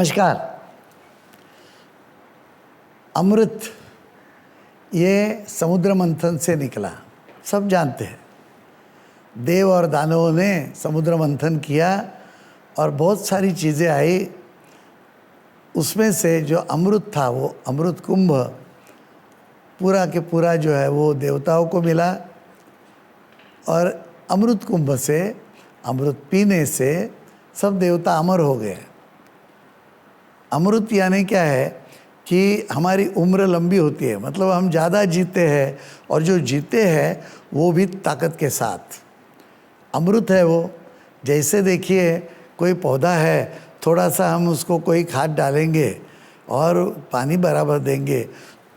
नमस्कार। अमृत ये समुद्र मंथन से निकला, सब जानते हैं। देव और दानवों ने समुद्र मंथन किया और बहुत सारी चीज़ें आई। उसमें से जो अमृत था वो अमृत कुंभ पूरा के पूरा जो है वो देवताओं को मिला। और अमृत कुंभ से, अमृत पीने से सब देवता अमर हो गए। अमृत यानी क्या है कि हमारी उम्र लंबी होती है, मतलब हम ज़्यादा जीते हैं, और जो जीते हैं वो भी ताकत के साथ। अमृत है वो। जैसे देखिए कोई पौधा है, थोड़ा सा हम उसको कोई खाद डालेंगे और पानी बराबर देंगे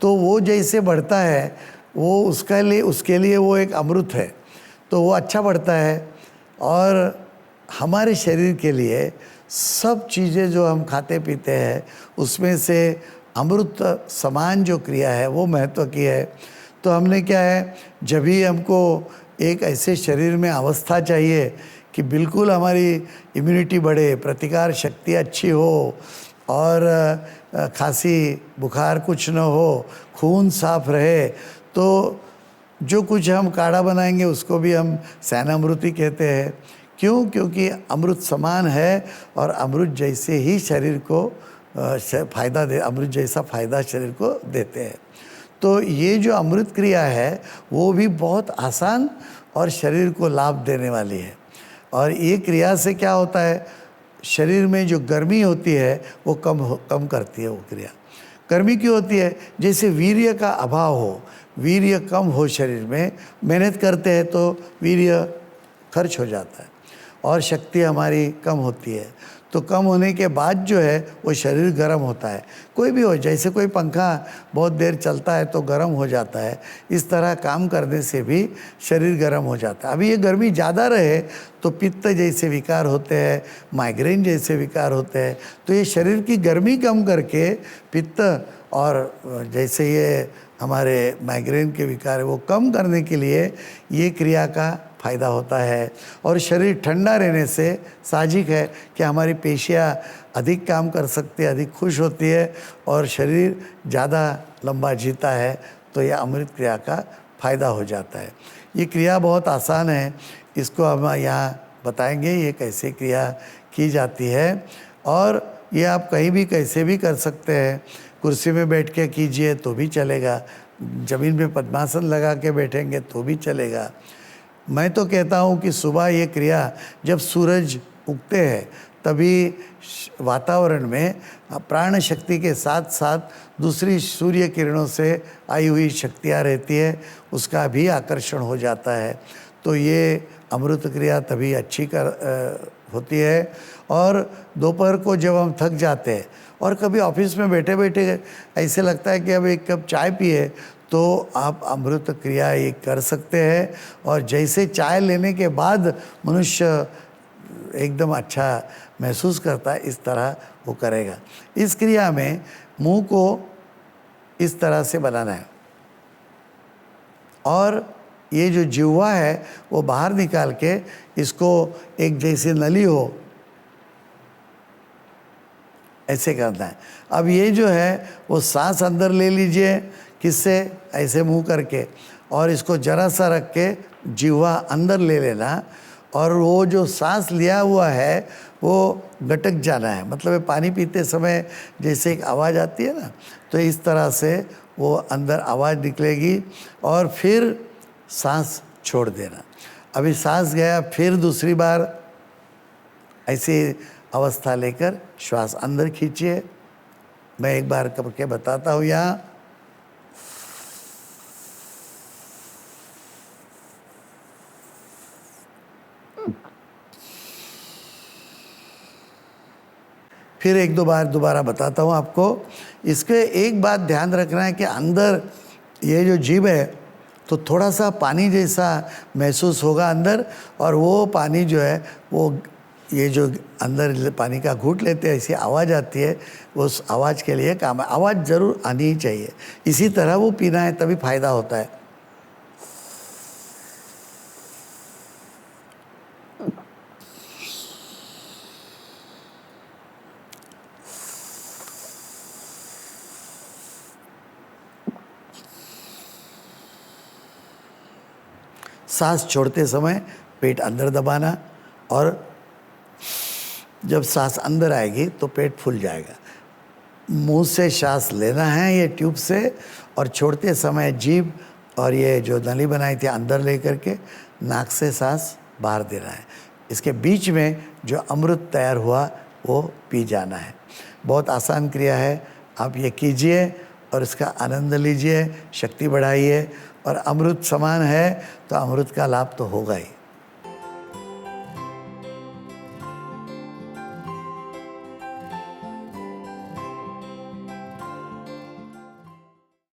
तो वो जैसे बढ़ता है, वो उसके लिए वो एक अमृत है, तो वो अच्छा बढ़ता है। और हमारे शरीर के लिए सब चीज़ें जो हम खाते पीते हैं उसमें से अमृत समान जो क्रिया है वो महत्व की है। तो हमने क्या है, जब भी हमको एक ऐसे शरीर में अवस्था चाहिए कि बिल्कुल हमारी इम्यूनिटी बढ़े, प्रतिकार शक्ति अच्छी हो और खांसी बुखार कुछ न हो, खून साफ रहे, तो जो कुछ हम काढ़ा बनाएंगे उसको भी हम सैनामृति कहते हैं। क्यों? क्योंकि अमृत समान है और अमृत जैसे ही शरीर को फायदा दे, अमृत जैसा फायदा शरीर को देते हैं। तो ये जो अमृत क्रिया है वो भी बहुत आसान और शरीर को लाभ देने वाली है। और ये क्रिया से क्या होता है, शरीर में जो गर्मी होती है वो कम करती है। वो क्रिया गर्मी क्यों होती है? जैसे वीर्य का अभाव हो, वीर्य कम हो शरीर में, मेहनत करते हैं तो वीर्य खर्च हो जाता है और शक्ति हमारी कम होती है। तो कम होने के बाद जो है वो शरीर गर्म होता है। कोई भी हो, जैसे कोई पंखा बहुत देर चलता है तो गर्म हो जाता है, इस तरह काम करने से भी शरीर गर्म हो जाता है। अभी ये गर्मी ज़्यादा रहे तो पित्त जैसे विकार होते हैं, माइग्रेन जैसे विकार होते हैं। तो ये शरीर की गर्मी कम करके पित्त और जैसे ये हमारे माइग्रेन के विकार है वो कम करने के लिए ये क्रिया का फ़ायदा होता है। और शरीर ठंडा रहने से साजिक है कि हमारी पेशियाँ अधिक काम कर सकती है, अधिक खुश होती है और शरीर ज़्यादा लंबा जीता है। तो यह अमृत क्रिया का फ़ायदा हो जाता है। ये क्रिया बहुत आसान है, इसको हम यहाँ बताएंगे ये कैसे क्रिया की जाती है। और ये आप कहीं भी कैसे भी कर सकते हैं। कुर्सी में बैठ के कीजिए तो भी चलेगा, ज़मीन पे पद्मासन लगा के बैठेंगे तो भी चलेगा। मैं तो कहता हूँ कि सुबह ये क्रिया जब सूरज उगते हैं तभी वातावरण में प्राण शक्ति के साथ साथ दूसरी सूर्य किरणों से आई हुई शक्तियाँ रहती है, उसका भी आकर्षण हो जाता है। तो ये अमृत क्रिया तभी अच्छी होती है। और दोपहर को जब हम थक जाते हैं और कभी ऑफिस में बैठे बैठे ऐसे लगता है कि अब एक कप चाय पिए, तो आप अमृत क्रिया ये कर सकते हैं। और जैसे चाय लेने के बाद मनुष्य एकदम अच्छा महसूस करता है, इस तरह वो करेगा। इस क्रिया में मुंह को इस तरह से बनाना है और ये जो जिह्वा है वो बाहर निकाल के इसको एक जैसे नली हो ऐसे करना है। अब ये जो है वो सांस अंदर ले लीजिए, किससे? ऐसे मुंह करके, और इसको जरा सा रख के जिह्वा अंदर ले लेना। और वो जो सांस लिया हुआ है वो गटक जाना है, मतलब पानी पीते समय जैसे एक आवाज़ आती है ना, तो इस तरह से वो अंदर आवाज़ निकलेगी और फिर सांस छोड़ देना। अभी सांस गया, फिर दूसरी बार ऐसी अवस्था लेकर श्वास अंदर खींचिए। मैं एक बार करके बताता हूँ यहाँ। फिर एक दो बार दोबारा बताता हूँ आपको। इसके एक बात ध्यान रखना है कि अंदर ये जो जीभ है तो थोड़ा सा पानी जैसा महसूस होगा अंदर, और वो पानी जो है वो ये जो अंदर पानी का घूंट लेते हैं ऐसी आवाज़ आती है, उस आवाज़ के लिए काम है। आवाज़ ज़रूर आनी ही चाहिए, इसी तरह वो पीना है तभी फ़ायदा होता है। सांस छोड़ते समय पेट अंदर दबाना, और जब सांस अंदर आएगी तो पेट फूल जाएगा। मुंह से सांस लेना है ये ट्यूब से, और छोड़ते समय जीभ और ये जो नली बनाई थी अंदर ले करके नाक से सांस बाहर देना है। इसके बीच में जो अमृत तैयार हुआ वो पी जाना है। बहुत आसान क्रिया है, आप ये कीजिए और इसका आनंद लीजिए, शक्ति बढ़ाइए, और अमृत समान है तो अमृत का लाभ तो होगा ही।